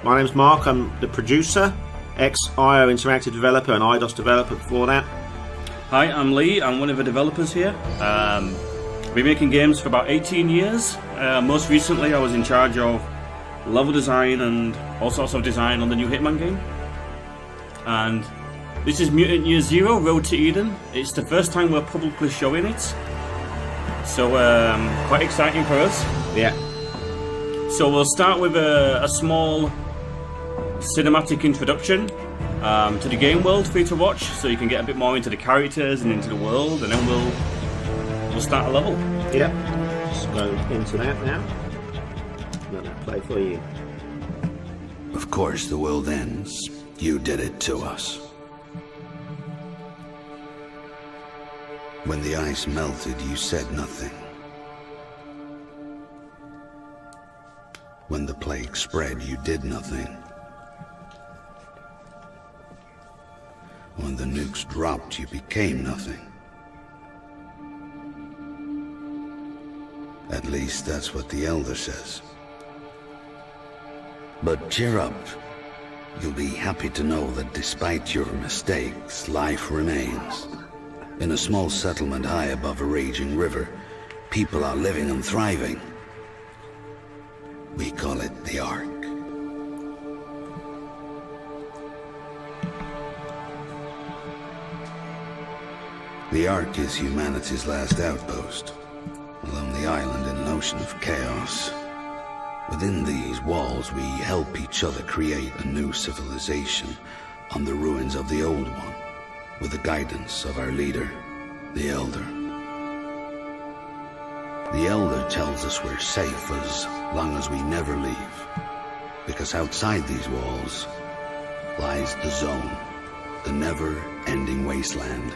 My name's Mark, I'm the producer, ex-IO Interactive developer and IDOS developer before that. Hi, I'm Lee, I'm one of the developers here. I've been making games for about 18 years. Most recently I was in charge of level design and all sorts of design on the new Hitman game. And this is Mutant Year Zero, Road to Eden. It's the first time we're publicly showing it. So quite exciting for us. Yeah. So we'll start with a small cinematic introduction to the game world for you to watch, so you can get a bit more into the characters and into the world, and then we'll start a level. Yeah. Let's go into that now. Let that play for you. Of course the world ends. You did it to us. When the ice melted, you said nothing. When the plague spread, you did nothing. When the nukes dropped, you became nothing. At least that's what the Elder says. But cheer up. You'll be happy to know that despite your mistakes, life remains. In a small settlement high above a raging river, people are living and thriving. We call it the Ark. The Ark is humanity's last outpost, a lonely island in an ocean of chaos. Within these walls, we help each other create a new civilization on the ruins of the old one, with the guidance of our leader, the Elder. The Elder tells us we're safe as long as we never leave, because outside these walls lies the Zone, the never-ending wasteland.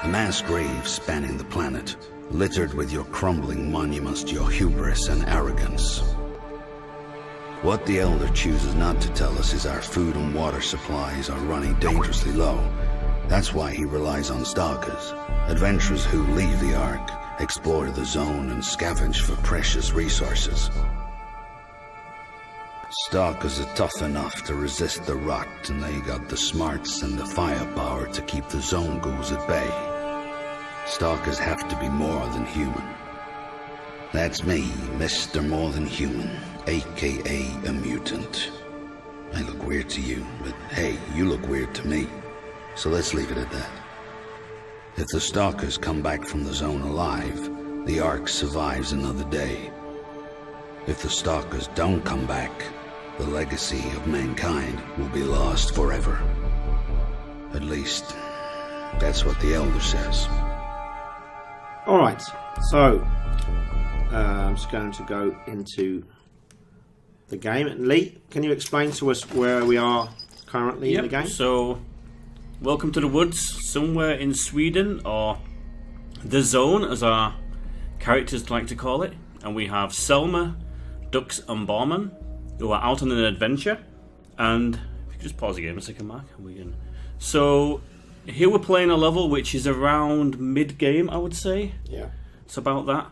A mass grave spanning the planet, littered with your crumbling monuments to your hubris and arrogance. What the Elder chooses not to tell us is our food and water supplies are running dangerously low. That's why he relies on stalkers, adventurers who leave the Ark, explore the Zone, and scavenge for precious resources. Stalkers are tough enough to resist the rot, and they got the smarts and the firepower to keep the Zone ghouls at bay. Stalkers have to be more than human. That's me, Mr. More Than Human, aka a mutant. I look weird to you, but hey, you look weird to me. So let's leave it at that. If the Stalkers come back from the Zone alive, the Ark survives another day. If the Stalkers don't come back, the legacy of mankind will be lost forever. At least, that's what the Elder says. Alright, so I'm just going to go into the game. Lee, can you explain to us where we are currently in the game? So, welcome to the woods, somewhere in Sweden, or the Zone, as our characters like to call it. And we have Selma, Dux, and Barman, who are out on an adventure. And if you could just pause the game a second, Mark, and we can. So here we're playing a level which is around mid-game, I would say. Yeah. It's about that.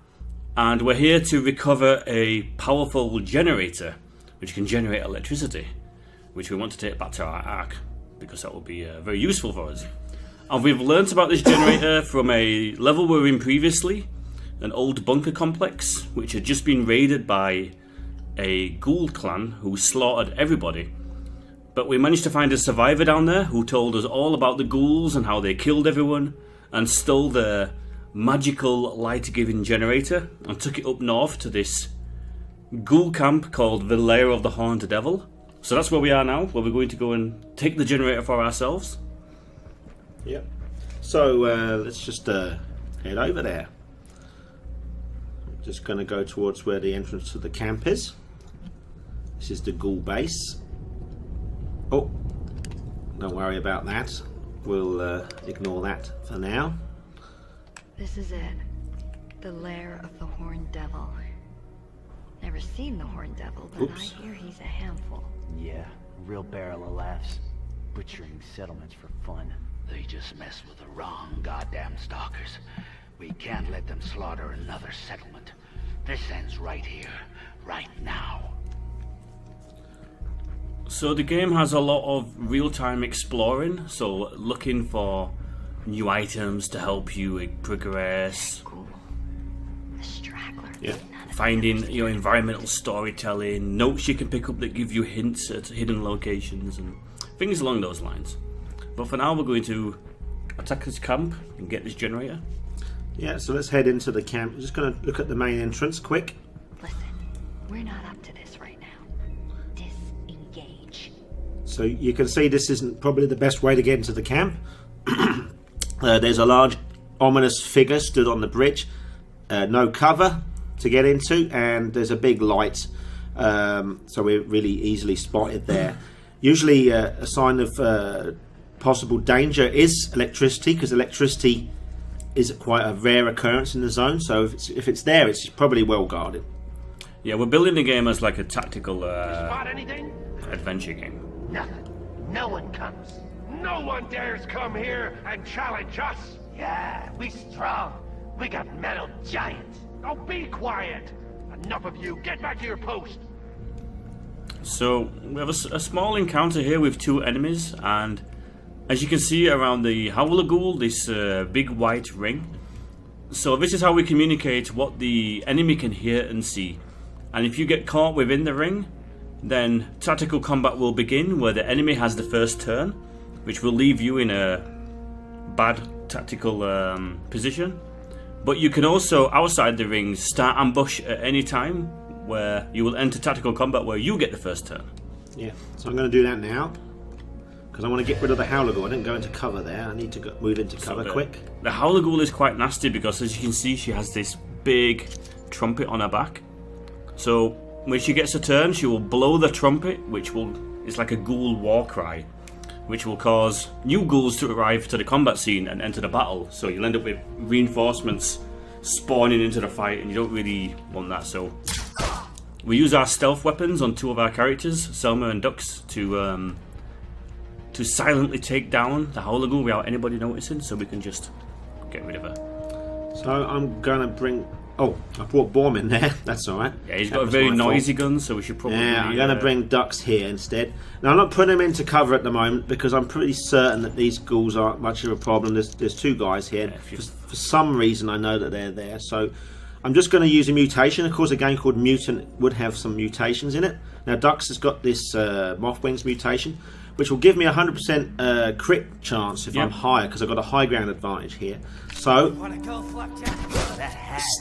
And we're here to recover a powerful generator which can generate electricity, which we want to take back to our Ark, because that will be very useful for us. And we've learnt about this generator from a level we were in previously, an old bunker complex which had just been raided by a ghoul clan who slaughtered everybody. But we managed to find a survivor down there who told us all about the ghouls and how they killed everyone and stole the magical light-giving generator and took it up north to this ghoul camp called the Lair of the Horned Devil. So that's where we are now, where we're going to go and take the generator for ourselves. Yep. So let's just head over there. I'm just going to go towards where the entrance to the camp is. This is the ghoul base. Oh, don't worry about that. We'll ignore that for now. This is it. The Lair of the Horned Devil. Never seen the Horned Devil, but Oops. I hear he's a handful. Yeah, real barrel of laughs. Butchering settlements for fun. They just mess with the wrong goddamn stalkers. We can't let them slaughter another settlement. This ends right here, right now. So the game has a lot of real-time exploring, so looking for new items to help you progress, Cool. The straggler. Yeah. finding environmental storytelling, notes you can pick up that give you hints at hidden locations and things along those lines. But for now we're going to attack this camp and get this generator. Yeah, so let's head into the camp. I'm just going to look at the main entrance quick. Listen, we're not up to this right now. Disengage. So you can see this isn't probably the best way to get into the camp. There's a large ominous figure stood on the bridge. No cover to get into, and there's a big light, so we're really easily spotted there. Usually a sign of possible danger is electricity, because electricity is quite a rare occurrence in the zone, so if it's there, it's probably well guarded. Yeah, we're building the game as like a tactical Spot anything? adventure game. Nothing. No one comes. No one dares come here and challenge us. Yeah, we strong. We got metal giants. Oh, be quiet. Enough of you. Get back to your post. So we have a small encounter here with two enemies, and as you can see around the Howler Ghoul, this big white ring. So this is how we communicate what the enemy can hear and see. And if you get caught within the ring, then tactical combat will begin, where the enemy has the first turn, which will leave you in a bad tactical position. But you can also, outside the ring, start ambush at any time, where you will enter tactical combat where you get the first turn. Yeah, so I'm going to do that now, because I want to get rid of the Howler Ghoul. I didn't go into cover there. I need to move into cover quick. The Howler Ghoul is quite nasty because, as you can see, she has this big trumpet on her back. So when she gets a turn, she will blow the trumpet, which is like a ghoul war cry, which will cause new ghouls to arrive to the combat scene and enter the battle. So you'll end up with reinforcements spawning into the fight, and you don't really want that. So we use our stealth weapons on two of our characters, Selma and Dux, to silently take down the Howler Ghoul without anybody noticing, so we can just get rid of her. So I'm going to bring... Oh, I brought Borm in there. That's all right. Yeah, he's got a very noisy gun, so we should probably... Yeah, I'm going to bring Dux here instead. Now, I'm not putting him into cover at the moment, because I'm pretty certain that these ghouls aren't much of a problem. There's two guys here. Yeah, for some reason, I know that they're there. So I'm just going to use a mutation. Of course, a game called Mutant would have some mutations in it. Now, Dux has got this Mothwings mutation, which will give me 100% crit chance if I'm higher, because I've got a high ground advantage here. So,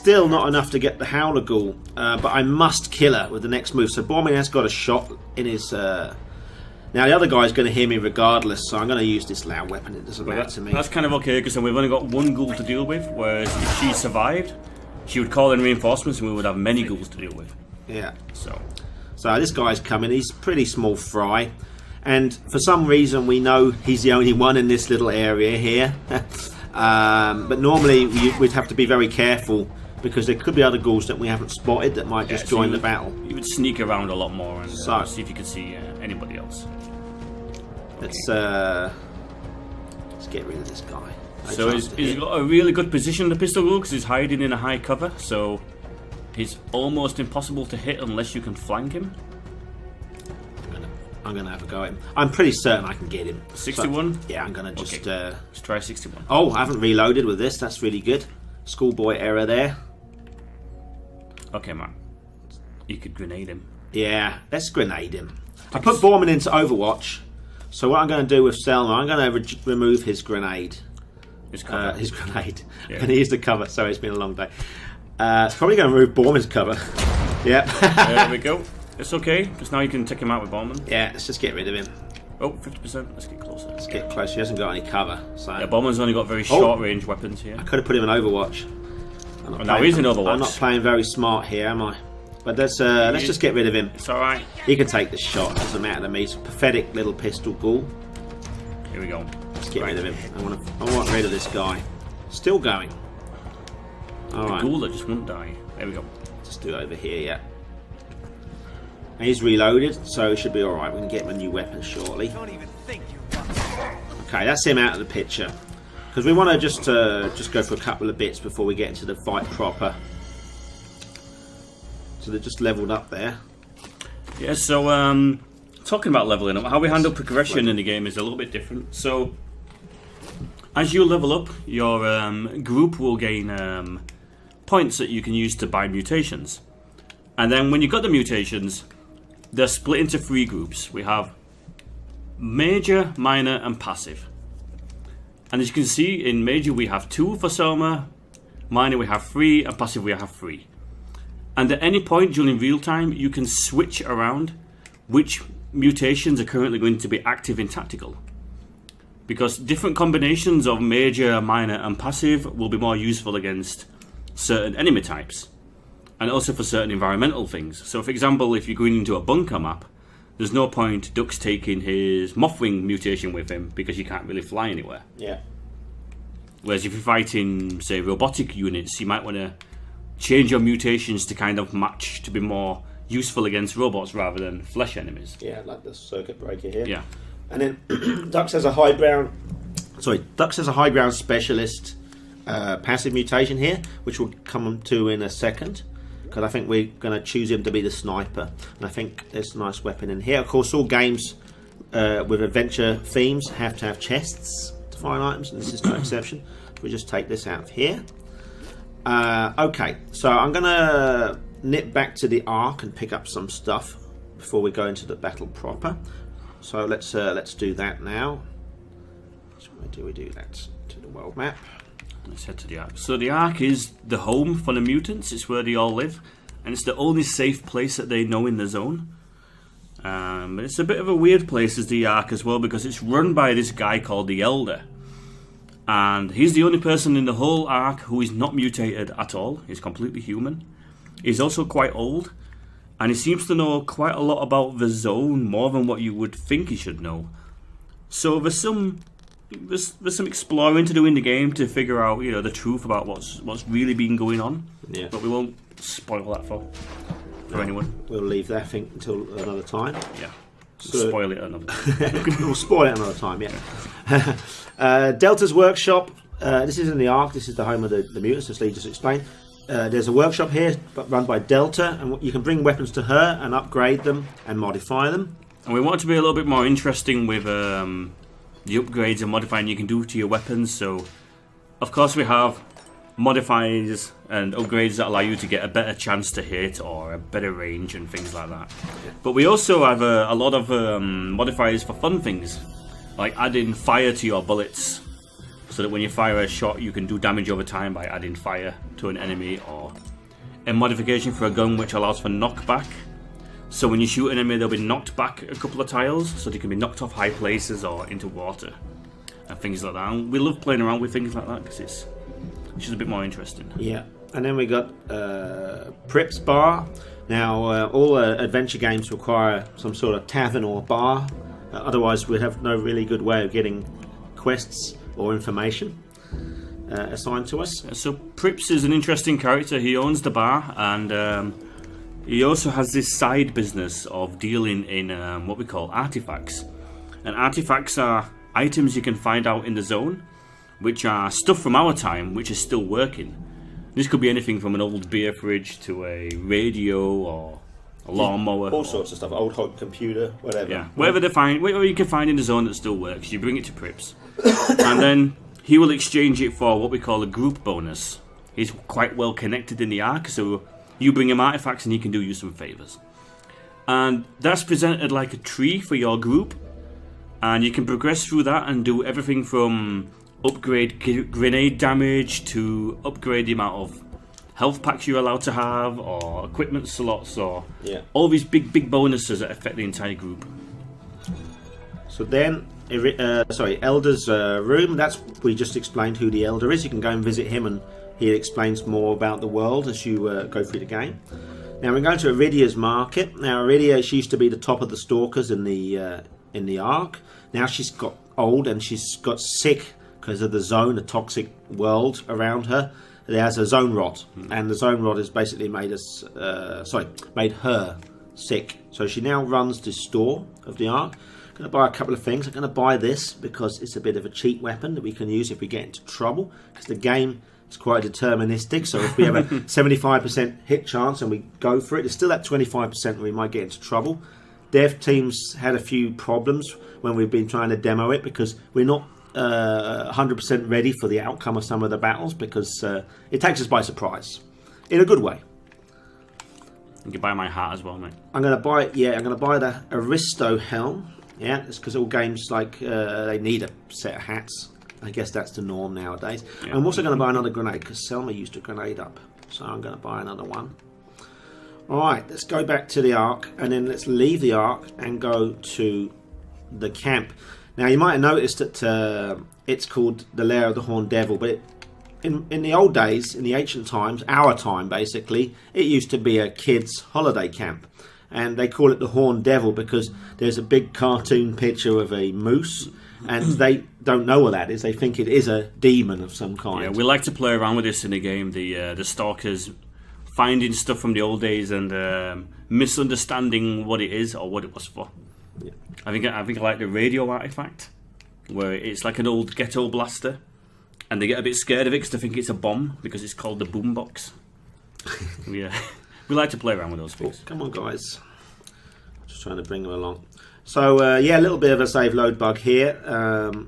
still not enough to get the Howler Ghoul, but I must kill her with the next move. So Bormin has got a shot in his... Now the other guy's going to hear me regardless, so I'm going to use this loud weapon. It doesn't matter to me. That's kind of okay, because then we've only got one ghoul to deal with, whereas if she survived, she would call in reinforcements and we would have many ghouls to deal with. Yeah. So this guy's coming. He's pretty small fry. And for some reason we know he's the only one in this little area here. But normally we'd have to be very careful, because there could be other ghouls that we haven't spotted that might just join the battle. You would sneak around a lot more and see if you could see anybody else. Let's get rid of this guy. So he's got a really good position, the pistol ghoul, because he's hiding in a high cover, so he's almost impossible to hit unless you can flank him. I'm gonna have a go at him. I'm pretty certain I can get him. 61? So, yeah, I'm gonna just... let's try 61. Oh, I haven't reloaded with this. That's really good. Schoolboy error there. Okay, man. You could grenade him. Yeah, let's grenade him. I put Borman into Overwatch. So what I'm going to do with Selma, I'm going to remove his grenade. His grenade. Yeah. And he used the cover. Sorry, it's been a long day. It's probably going to remove Borman's cover. Yep. There we go. It's okay, because now you can take him out with Bowman. Yeah, let's just get rid of him. Oh, 50%. Let's get closer. Let's get close. He hasn't got any cover. So. Yeah, Bowman's only got very short-range weapons here. I could have put him in Overwatch. Now he's in Overwatch. I'm not playing very smart here, am I? But let's just get rid of him. It's alright. He can take the shot. Doesn't matter to me. He's a pathetic little pistol ghoul. Here we go. Let's get rid of him. I want rid of this guy. Still going. Alright. The ghoul that just won't die. There we go. Just do it over here, yeah. And he's reloaded, so he should be alright. We can get him a new weapon shortly. Okay, that's him out of the picture. Because we want to just go for a couple of bits before we get into the fight proper. So they're just leveled up there. Yeah, so talking about leveling up, how we handle progression in the game is a little bit different. So as you level up, your group will gain points that you can use to buy mutations. And then when you've got the mutations, they're split into 3 groups. We have major, minor, and passive. And as you can see, in major we have 2 for Soma, minor we have 3, and passive we have 3. And at any point during real time, you can switch around which mutations are currently going to be active in tactical. Because different combinations of major, minor, and passive will be more useful against certain enemy types. And also for certain environmental things. So for example, if you're going into a bunker map, there's no point Duck's taking his Mothwing mutation with him because you can't really fly anywhere. Yeah. Whereas if you're fighting, say, robotic units, you might want to change your mutations to kind of match to be more useful against robots rather than flesh enemies. Yeah, like the circuit breaker here. Yeah. And then Dux has a high ground. Sorry, Dux has a high ground specialist passive mutation here, which we'll come to in a second. Because I think we're going to choose him to be the sniper. And I think there's a nice weapon in here. Of course, all games with adventure themes have to have chests to find items, and this is no exception. We just take this out of here. Okay, so I'm going to nip back to the Ark and pick up some stuff before we go into the battle proper. So let's do that now. So where do we do that? To the world map. Let's head to the Ark. So the Ark is the home for the mutants. It's where they all live, and it's the only safe place that they know in the zone. But it's a bit of a weird place as the Ark as well, because it's run by this guy called the Elder, and he's the only person in the whole Ark who is not mutated at all. He's completely human. He's also quite old, and he seems to know quite a lot about the zone, more than what you would think he should know. So there's some exploring to do in the game to figure out, the truth about what's really been going on. Yeah. But we won't spoil that for anyone. We'll leave that, I think, until another time. Yeah. So- Spoil it another time. We'll spoil it another time, yeah. Delta's workshop. This is in the Ark. This is the home of the mutants, as Lee just explained. There's a workshop here run by Delta, and you can bring weapons to her and upgrade them and modify them. And we want it to be a little bit more interesting with the upgrades and modifying you can do to your weapons. So, of course, we have modifiers and upgrades that allow you to get a better chance to hit or a better range and things like that. But we also have a lot of modifiers for fun things, like adding fire to your bullets, so that when you fire a shot you can do damage over time by adding fire to an enemy, or a modification for a gun which allows for knockback. So when you shoot an enemy, they'll be knocked back a couple of tiles, so they can be knocked off high places or into water and things like that. And we love playing around with things like that because it's just a bit more interesting. Yeah, and then we got Prip's Bar. Now, all adventure games require some sort of tavern or bar. Otherwise, we'd have no really good way of getting quests or information assigned to us. So Prips is an interesting character. He owns the bar, and he also has this side business of dealing in what we call artifacts. And artifacts are items you can find out in the zone, which are stuff from our time which is still working. This could be anything from an old beer fridge to a radio or a lawnmower. All sorts of stuff, old hot computer, whatever. Yeah, whatever you can find in the zone that still works, you bring it to Prips. And then he will exchange it for what we call a group bonus. He's quite well connected in the Ark, so you bring him artifacts and he can do you some favours. And that's presented like a tree for your group, and you can progress through that and do everything from upgrade grenade damage to upgrade the amount of health packs you're allowed to have, or equipment slots, or all these big bonuses that affect the entire group. So then, Elder's room. We just explained who the Elder is. You can go and visit him, and he explains more about the world as you go through the game. Now we're going to Iridia's market. Now Iridia, she used to be the top of the stalkers in the Ark. Now she's got old and she's got sick because of the zone, the toxic world around her. There's a zone rot, and the zone rot has basically made her sick. So she now runs the store of the Ark. I'm going to buy a couple of things. I'm going to buy this because it's a bit of a cheat weapon that we can use if we get into trouble, because the game It's quite deterministic. So if we have a 75% hit chance and we go for it, there's still that 25% we might get into trouble. Dev teams had a few problems when we've been trying to demo it because we're not 100% ready for the outcome of some of the battles because it takes us by surprise in a good way. You can buy my hat as well, mate. I'm going to buy it. Yeah, I'm going to buy the Aristo helm. Yeah, it's because all games like they need a set of hats. I guess that's the norm nowadays. Yeah. I'm also going to buy another grenade because Selma used a grenade up, so I'm going to buy another one. All right, let's go back to the Ark and then let's leave the Ark and go to the camp. Now you might have noticed that it's called the Lair of the Horned Devil, but in the old days, in the ancient times, our time basically, it used to be a kids' holiday camp. And they call it the Horned Devil because there's a big cartoon picture of a moose, and they don't know what that is. They think it is a demon of some kind. Yeah, we like to play around with this in the game. The stalkers finding stuff from the old days and misunderstanding what it is or what it was for. Yeah. I think I like the radio artifact, where it's like an old ghetto blaster, and they get a bit scared of it because they think it's a bomb because it's called the boombox. Yeah. We like to play around with those things. Oh, come on, guys. Just trying to bring them along. So, yeah, a little bit of a save load bug here.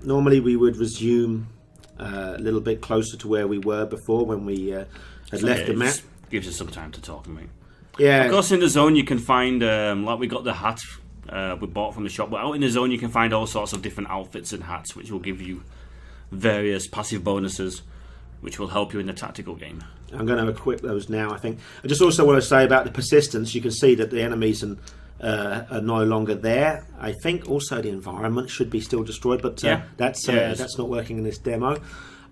Normally we would resume a little bit closer to where we were before when we had left the map. Gives us some time to talk, mate. Yeah. Of course, in the zone you can find, like we got the hat we bought from the shop, but out in the zone you can find all sorts of different outfits and hats which will give you various passive bonuses which will help you in the tactical game. I'm going to equip those now, I think. I just also want to say about the persistence. You can see that the enemies are no longer there. I think also the environment should be still destroyed, but that's not working in this demo.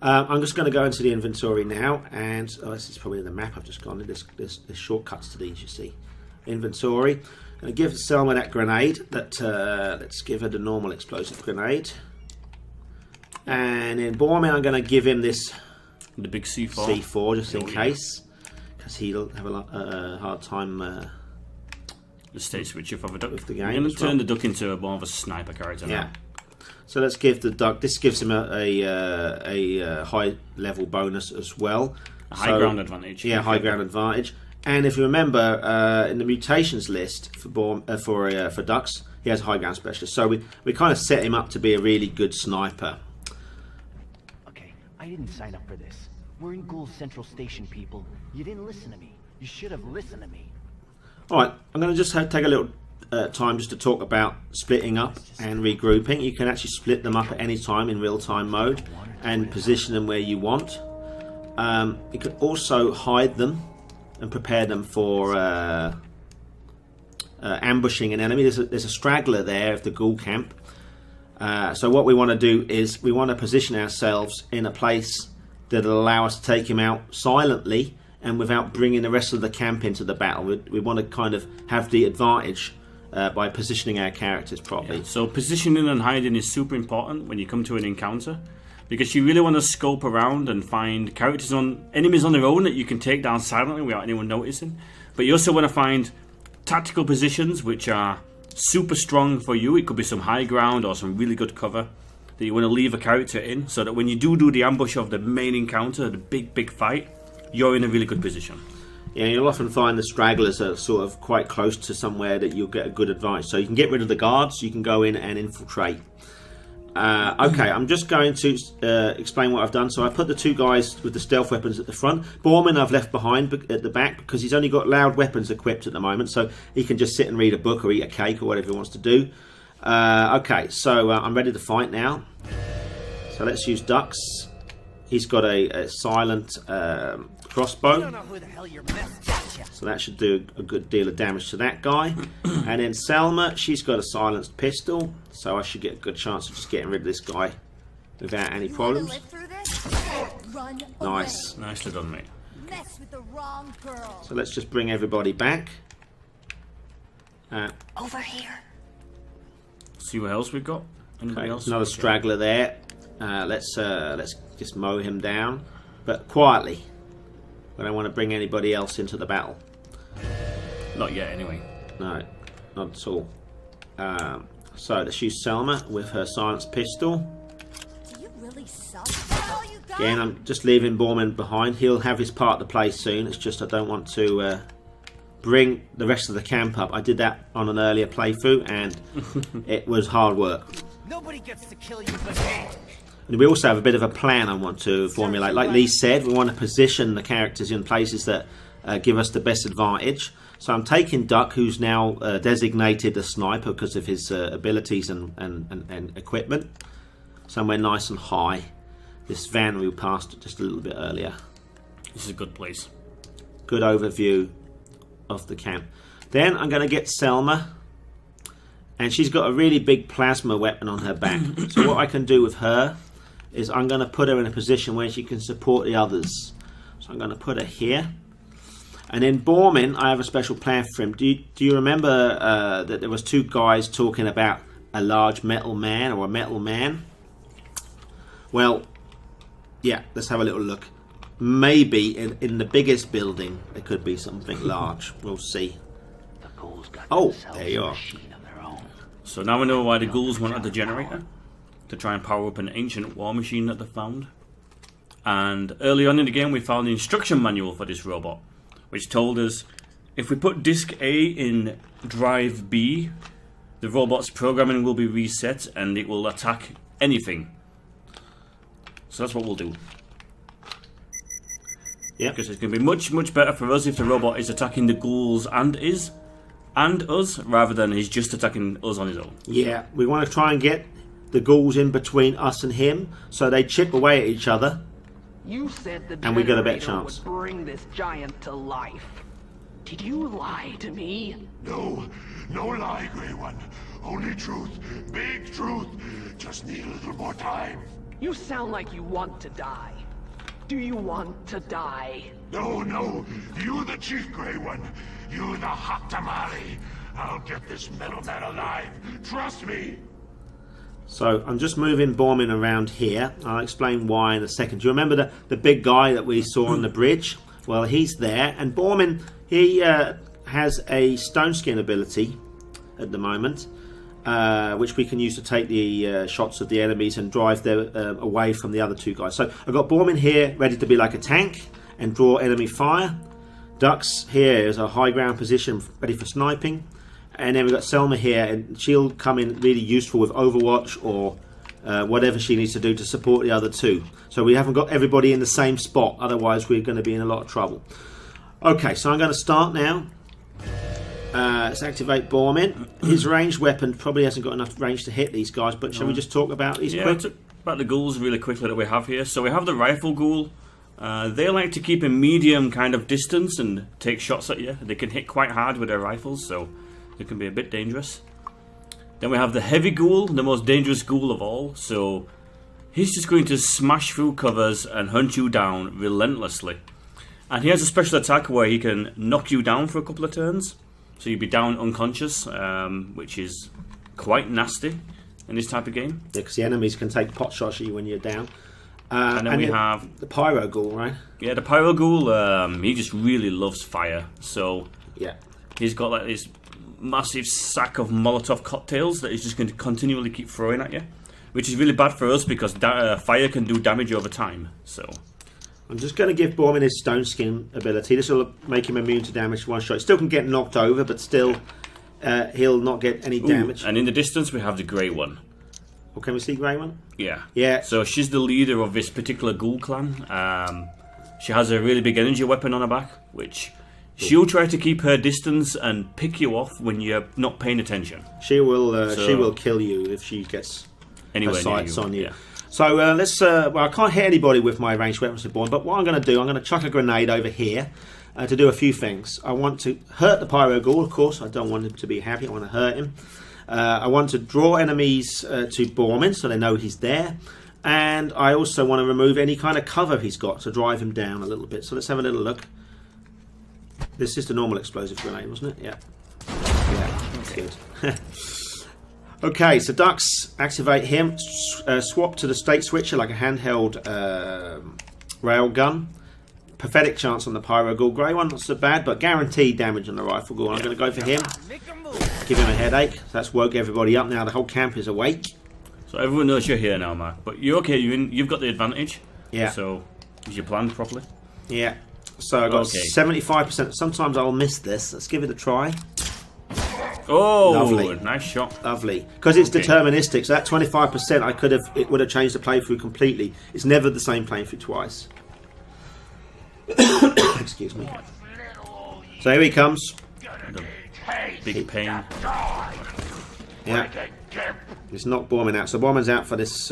I'm just going to go into the inventory now, and this is probably the map I've just gone to. There's shortcuts to these, you see. Inventory. I'm going to give Selma that grenade. Let's give her the normal explosive grenade. And in Borman, I'm going to give him this... The big C4. C4, just in case. Because he'll have a hard time... the state switcher for the duck. With the game. I'm going to turn the duck into more of a sniper character now. So let's give the duck... This gives him a high level bonus as well. A high ground advantage. Yeah, high ground advantage. And if you remember, in the mutations list for ducks, he has a high ground specialist. So we kind of set him up to be a really good sniper. Okay, I didn't sign up for this. We're in Ghoul's Central Station, people. You didn't listen to me. You should have listened to me. Alright, I'm going to just take a little time just to talk about splitting up and regrouping. You can actually split them up at any time in real-time mode and position them where you want. You can also hide them and prepare them for ambushing an enemy. There's a straggler there of the ghoul camp. So what we want to do is we want to position ourselves in a place that will allow us to take him out silently and without bringing the rest of the camp into the battle. We want to kind of have the advantage by positioning our characters properly. Yeah. So positioning and hiding is super important when you come to an encounter, because you really want to scope around and find enemies on their own that you can take down silently without anyone noticing. But you also want to find tactical positions which are super strong for you. It could be some high ground or some really good cover that you want to leave a character in, so that when you do the ambush of the main encounter, the big fight, you're in a really good position. Yeah, you'll often find the stragglers are sort of quite close to somewhere that you'll get a good advantage. So you can get rid of the guards, you can go in and infiltrate. Okay, I'm just going to explain what I've done. So I put the two guys with the stealth weapons at the front. Borman I've left behind at the back because he's only got loud weapons equipped at the moment, so he can just sit and read a book or eat a cake or whatever he wants to do. Okay, so I'm ready to fight now. So let's use ducks. He's got a silent crossbow, so that should do a good deal of damage to that guy. And then Selma, she's got a silenced pistol, so I should get a good chance of just getting rid of this guy without any problems. Nice. Nicely done, mate. Mess with the wrong girl. So let's just bring everybody back. Over here. See what else we've got. Anybody else? Another straggler there. Let's just mow him down, but quietly. I don't want to bring anybody else into the battle. Not yet, anyway. No, not at all. So let's use Selma with her silenced pistol. Do you really suck? all you got? Again, I'm just leaving Borman behind. He'll have his part to play soon. It's just I don't want to bring the rest of the camp up. I did that on an earlier playthrough, and it was hard work. Nobody gets to kill you but me. And we also have a bit of a plan I want to formulate. Like Lee said, we want to position the characters in places that give us the best advantage. So I'm taking Duck, who's now designated a sniper because of his abilities and equipment, somewhere nice and high. This van we passed just a little bit earlier. This is a good place. Good overview of the camp. Then I'm going to get Selma, and she's got a really big plasma weapon on her back. So what I can do with her is I'm going to put her in a position where she can support the others. So I'm going to put her here. And then Borman, I have a special plan for him. Do you remember that there was two guys talking about a large metal man or a metal man? Well, yeah, let's have a little look. Maybe in the biggest building there could be something large. We'll see. The ghouls got Oh, themselves there you a are. machine of their own. So now we know why the ghouls wanted the generator, to try and power up an ancient war machine that they found. And early on in the game we found the instruction manual for this robot, which told us if we put disk A in drive B, the robot's programming will be reset and it will attack anything. So that's what we'll do. Yeah. Because it's going to be much better for us if the robot is attacking the ghouls and us, rather than he's just attacking us on his own. Yeah, we want to try and get the ghouls in between us and him, so they chip away at each other. You said the And we got a better generator chance. would bring this giant to life. Did you lie to me? No, no lie, Grey One. Only truth, big truth. Just need a little more time. You sound like you want to die. Do you want to die? No, no, you the chief, Grey One. You the hot tamale. I'll get this metal man alive. Trust me. So I'm just moving Borman around here. I'll explain why in a second. Do you remember the big guy that we saw on the bridge? Well, he's there, and Borman, he has a stone skin ability at the moment, which we can use to take the shots of the enemies and drive them away from the other two guys. So I've got Borman here ready to be like a tank and draw enemy fire. Duck's here is a high ground position ready for sniping. And then we've got Selma here, and she'll come in really useful with Overwatch or whatever she needs to do to support the other two. So we haven't got everybody in the same spot, otherwise we're going to be in a lot of trouble. Okay, so I'm going to start now. Let's activate Borman. His ranged weapon probably hasn't got enough range to hit these guys, but shall we just talk about these quick? Let's talk about the ghouls really quickly that we have here. So we have the rifle ghoul. They like to keep a medium kind of distance and take shots at you. They can hit quite hard with their rifles, so it can be a bit dangerous. Then we have the heavy ghoul, the most dangerous ghoul of all. So he's just going to smash through covers and hunt you down relentlessly. And he has a special attack where he can knock you down for a couple of turns. So you'd be down unconscious, which is quite nasty in this type of game. Yeah, because the enemies can take pot shots at you when you're down. And then we have the Pyro Ghoul, right? Yeah, the Pyro Ghoul, he just really loves fire. So yeah, he's got like this massive sack of Molotov cocktails that he's just going to continually keep throwing at you, which is really bad for us because fire can do damage over time. So I'm just going to give Borman his stone skin ability. This will make him immune to damage one shot. He still can get knocked over, but still he'll not get any damage. And in the distance we have the Grey One. Oh, can we see Grey One? Yeah. Yeah. So she's the leader of this particular ghoul clan. She has a really big energy weapon on her back, which she'll try to keep her distance and pick you off when you're not paying attention. She will kill you if she gets her sights on you. Yeah. So let's. Well, I can't hit anybody with my ranged weapons of Born, but what I'm going to do, I'm going to chuck a grenade over here to do a few things. I want to hurt the Pyro Ghoul, of course. I don't want him to be happy. I want to hurt him. I want to draw enemies to Borman so they know he's there. And I also want to remove any kind of cover he's got to drive him down a little bit. So let's have a little look. This is the normal explosive grenade, wasn't it? Yeah. Yeah, that's good. Okay, so Ducks, activate him. Swap to the state switcher like a handheld railgun. Pathetic chance on the Pyro Ghoul. Grey One, not so bad, but guaranteed damage on the Rifle Ghoul. I'm going to go for him. Give him a headache. That's woke everybody up now. The whole camp is awake. So everyone knows you're here now, Mark. But you're okay. You've got the advantage. Yeah. So, is your plan properly? Yeah. So I got Okay. 75%. Sometimes I'll miss this. Let's give it a try. Oh, Lovely. nice shot. Lovely. Because it's Okay. deterministic. So that 25%, it would have changed the playthrough completely. It's never the same playthrough twice. Excuse me. So here he comes. Big pain. Yeah. It's not Borman out. So Borman's out for this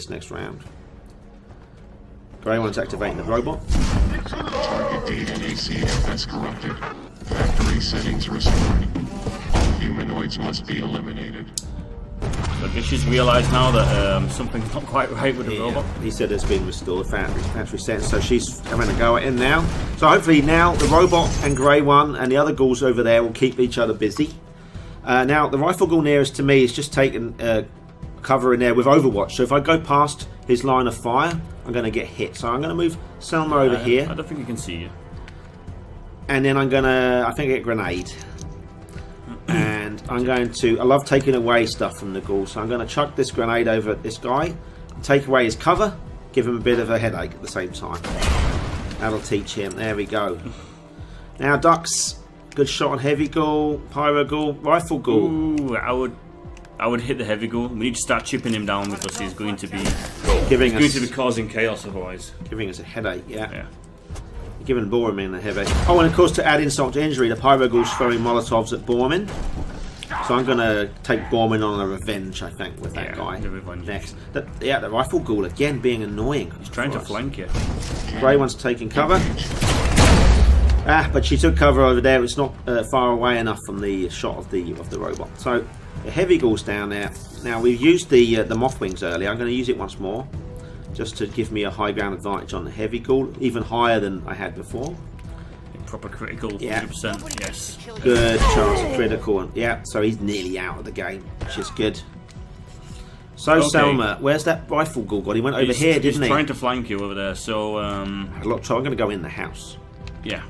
next round. Grey one's activating the robot. Target data and ACFS corrupted. Factory settings restored. All humanoids must be eliminated. So I guess she's realised now that something's not quite right with the robot. He said it's been restored, factory settings, so she's having a go at him now. So hopefully now the robot and Grey One and the other ghouls over there will keep each other busy. Now the rifle ghoul nearest to me is just taking cover in there with Overwatch. So if I go past his line of fire, I'm going to get hit. So I'm going to move Selma over here. I don't think he can see you. And then I'm going to, I think, get a grenade. And I'm going to, I love taking away stuff from the ghoul, so I'm going to chuck this grenade over at this guy, take away his cover, give him a bit of a headache at the same time. That'll teach him. There we go. Now Ducks, good shot on heavy ghoul, pyro ghoul, rifle ghoul. Ooh, I would hit the heavy ghoul. We need to start chipping him down because he's going to be causing chaos otherwise. Giving us a headache, yeah. Yeah. Giving Borman a headache. Oh, and of course, to add insult to injury, the pyro ghoul's throwing Molotovs at Borman. So I'm going to take Borman on a revenge, I think, with that guy the revenge. next. The rifle ghoul again being annoying. He's trying to flank you. Grey one's taking cover. But she took cover over there. It's not far away enough from the shot of the robot. So the heavy ghoul's down there. Now we've used the moth wings earlier. I'm going to use it once more, just to give me a high ground advantage on the heavy ghoul, even higher than I had before. Proper critical, 100%. Yes. Good chance of critical. Yeah, so he's nearly out of the game, which is good. So Okay. Selma, where's that rifle ghoul gone? He went over here, didn't he? He's trying to flank you over there. So Had a lot of trouble. I'm going to go in the house. yeah.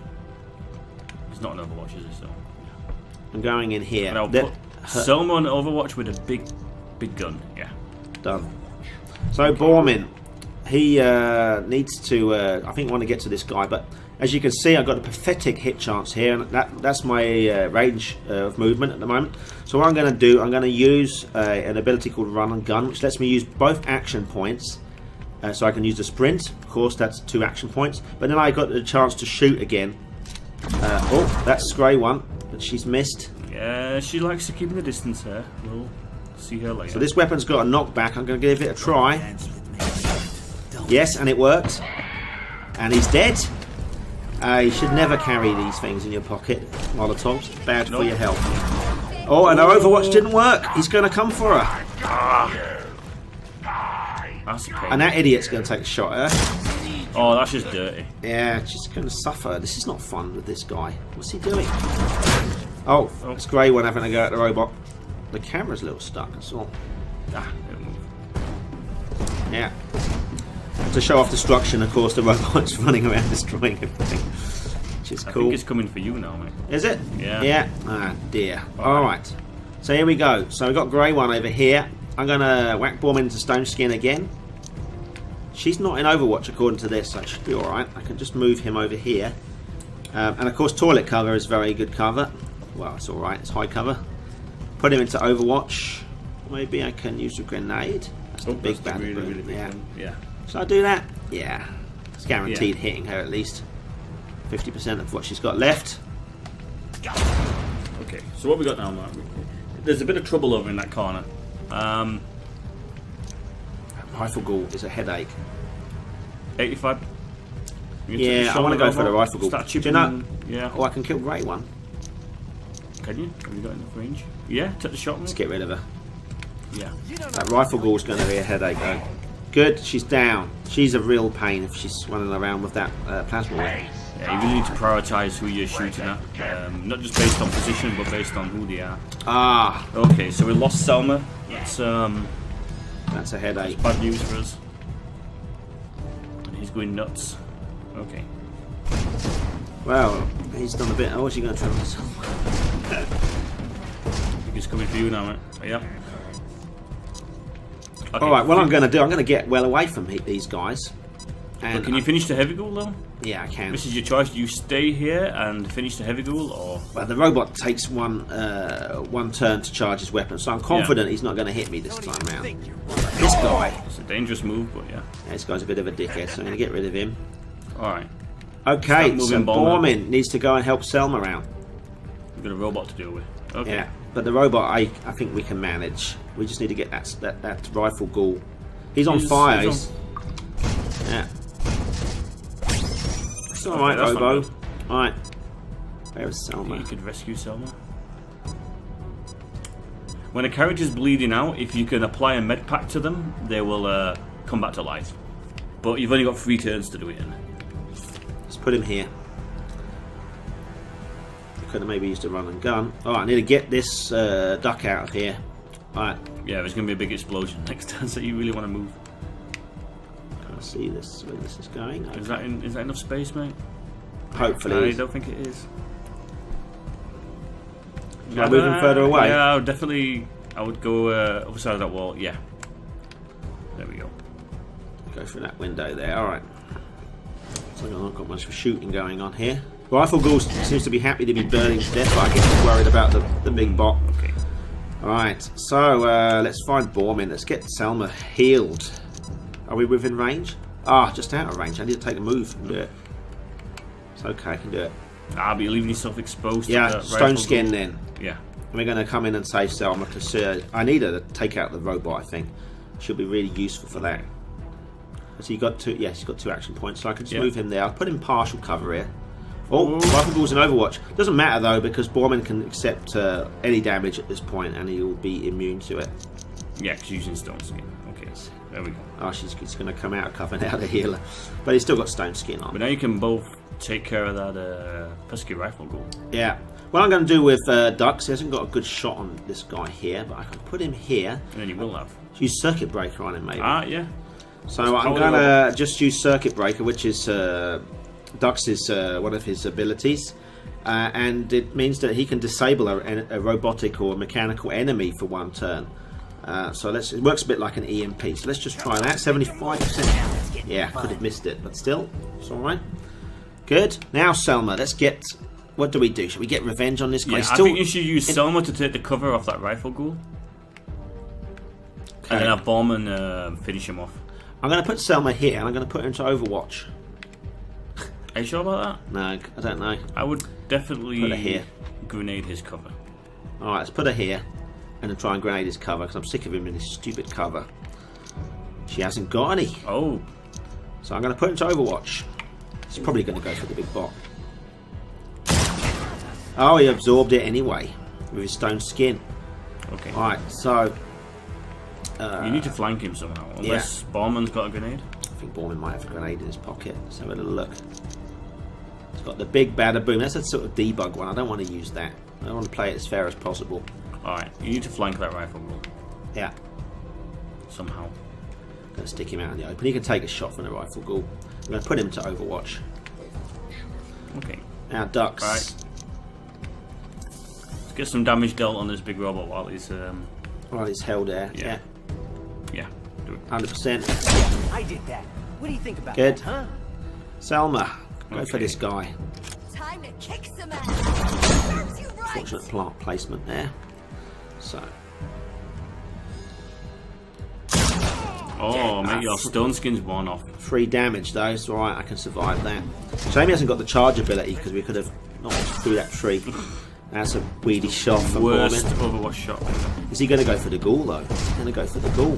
He's not an Overwatch, is he? So I'm going in here. and I'll put Selma on Overwatch with a big gun. Yeah. Done. So Borman, he needs to, I think, want to get to this guy, but as you can see, I've got a pathetic hit chance here, and that's my range of movement at the moment. So what I'm going to do, I'm going to use an ability called Run and Gun, which lets me use both action points. So I can use the sprint, of course, that's 2 action points, but then I got the chance to shoot again. Oh, that's Grey One, but she's missed. Yeah, she likes to keep in the distance here. We'll see her later. So this weapon's got a knockback. I'm going to give it a try. Yes, and it worked. And he's dead. You should never carry these things in your pocket. Molotovs, bad for your health. Oh, and our Overwatch didn't work. He's going to come for her. That's a pain. And that idiot's going to take a shot at her. Oh, that's just dirty. Yeah, she's going to suffer. This is not fun with this guy. What's he doing? Oh, it's Grey One having a go at the robot. The camera's a little stuck, that's all. Ah, it'll move. Yeah. To show off destruction, of course, the robot's running around destroying everything, which is I cool. think it's coming for you now, mate. Is it? Yeah. Yeah. Ah, dear. Alright. So here we go. So we've got Grey One over here. I'm going to whack Borman into Stone Skin again. She's not in Overwatch according to this, so it should be alright. I can just move him over here. And of course, toilet cover is very good cover. Well, it's alright. It's high cover. Put him into Overwatch. Maybe I can use a grenade. That's the big bad really big yeah. one. Yeah. Should I do that? Yeah. It's guaranteed hitting her at least. 50% of what she's got left. Okay, so what we got now, Mark? There's a bit of trouble over in that corner. Rifle ghoul is a headache. 85. Yeah, I want to go for the rifle ghoul. Start Do chipping. you know? Yeah. Oh, I can kill Grey One. Can you? Have you got enough range? Yeah, take the shot. Let's get rid of her. Yeah. That rifle ghoul's going to be a headache though. Good, she's down. She's a real pain if she's running around with that plasma weapon. Yeah, you really need to prioritise who you're shooting at. Not just based on position, but based on who they are. Ah. Okay, so we lost Selma. That's a headache. Bad news for us. And he's going nuts. Okay. Well, he's done a bit. Oh, what's he going to try with himself? I think he's coming for you now, mate. Yeah. Okay. Alright, what I'm going to do, I'm going to get well away from these guys. And can you finish the heavy ghoul though? Yeah, I can. This is your choice. Do you stay here and finish the heavy ghoul, or? Well, the robot takes one turn to charge his weapon, so I'm confident he's not going to hit me this time round. This guy. It's a dangerous move, but yeah. This guy's a bit of a dickhead, so I'm going to get rid of him. Alright. Okay, so Bormin needs to go and help Selma out. We've got a robot to deal with. Okay. Yeah, but the robot I think we can manage. We just need to get that rifle ghoul. He's on fire. Yeah. It's alright, Robo. Alright. Where's Selma? You could rescue Selma. When a character's bleeding out, if you can apply a med pack to them, they will come back to life. But you've only got 3 turns to do it in. Let's put him here. Could have maybe used a run and gun. Alright, I need to get this duck out of here. Alright. Yeah, there's going to be a big explosion next time, so you really want to move. Can't see this where this is going. Okay. Is that enough space, mate? Hopefully. I don't think it is. Should I move him further away? Yeah, I would go other side of that wall. Yeah. There we go. Go through that window there. Alright. So I've not got much for shooting going on here. Rifle Ghoul seems to be happy to be burning to death, but I get worried about the big bot. Okay. Alright, so let's find Bormin. Let's get Selma healed. Are we within range? Ah, just out of range. I need to take a move and do it. It's okay, I can do it. Ah, but you're leaving yourself exposed to the stone skin then. Yeah. And we're going to come in and save Selma because I need her to take out the robot, I think. She'll be really useful for that. So you got 2, yes, he's got 2 action points, so I can just move him there. I'll put him partial cover here. Oh, Rifle Ghoul's in Overwatch. Doesn't matter though because Bormin can accept any damage at this point and he'll be immune to it. Yeah, because using stone skin. Okay, there we go. Oh, she's going to come out of cover now, the healer. But he's still got stone skin on. But now you can both take care of that pesky Rifle Ghoul. Yeah. What I'm going to do with Dux, he hasn't got a good shot on this guy here, but I can put him here. And then you will have. Use Circuit Breaker on him maybe. Ah, yeah. So I'm going to just use Circuit Breaker, which is Dux is one of his abilities. And it means that he can disable a robotic or mechanical enemy for 1 turn. So it works a bit like an EMP. So let's just try that. 75%. Yeah, could have missed it, but still, it's alright. Good. Now, Selma, let's get... What do we do? Should we get revenge on this guy? Yeah, I think you should use Selma to take the cover off that Rifle Ghoul. Okay. And then have Bormin finish him off. I'm going to put Selma here, and I'm going to put her into Overwatch. Are you sure about that? No, I don't know. I would definitely put her here. Grenade his cover. Alright, let's put her here and then try and grenade his cover because I'm sick of him in his stupid cover. She hasn't got any. Oh. So I'm going to put him into Overwatch. He's probably going to go for the big bot. Oh, he absorbed it anyway with his stone skin. Okay. Alright, so... you need to flank him somehow, unless Borman's got a grenade. I think Borman might have a grenade in his pocket. Let's have a little look. It's got the big bada boom. That's a sort of debug one. I don't want to use that. I want to play it as fair as possible. Alright, you need to flank that Rifle Ghoul. Yeah. Somehow. I'm going to stick him out in the open. He can take a shot from the Rifle Ghoul. I'm going to put him to Overwatch. Okay. Now, Dux. Right. Let's get some damage dealt on this big robot while he's... While he's held there. Yeah. Yeah. Do it. 100%. I did that. What do you think about Good. that, huh? Selma, go for this guy. Time to kick some ass. Serves you right. Fortunate plant placement there. So. Oh, maybe your stone skin's worn off. 3 damage though, it's alright, I can survive that. Shame he hasn't got the charge ability because we could have knocked through that tree. That's a weedy shot from Worst Bormin. Overwatch shot. Is he going to go for the ghoul though? He's going to go for the ghoul.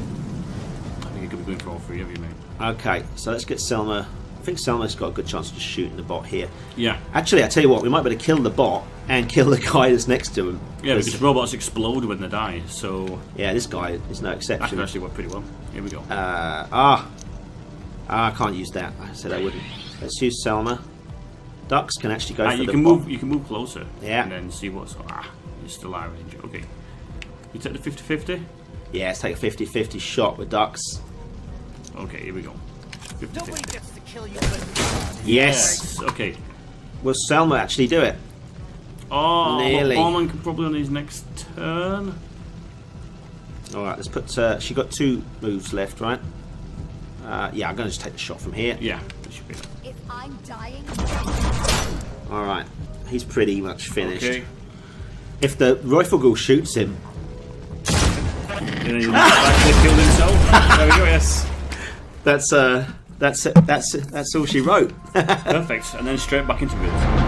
I think he could be going for all 3 of you, mate. Okay, so let's get Selma. I think Selma's got a good chance of just shooting the bot here. Yeah. Actually, I tell you what, we might be able to kill the bot and kill the guy that's next to him. Yeah, because robots explode when they die, so... Yeah, this guy is no exception. That could actually work pretty well. Here we go. I can't use that. I said I wouldn't. Let's use Selma. Dux can actually go for you the can bot. move. You can move closer. Yeah. And then see what's... you're still out of range. Okay. You take the 50-50? Yeah, let's take a 50-50 shot with Dux. Okay, here we go. 50-50. Nobody gets to kill you. Yes. Okay. Will Selma actually do it? Oh, nearly. Borman can probably on his next turn. Alright, let's put... she got 2 moves left, right? Yeah, I'm going to just take the shot from here. Yeah, it should be. If I'm dying, Alright, he's pretty much finished. Okay. If the rifle ghoul shoots him... And then he'll actually killed himself. There we go, yes. That's all she wrote. Perfect. And then straight back into build.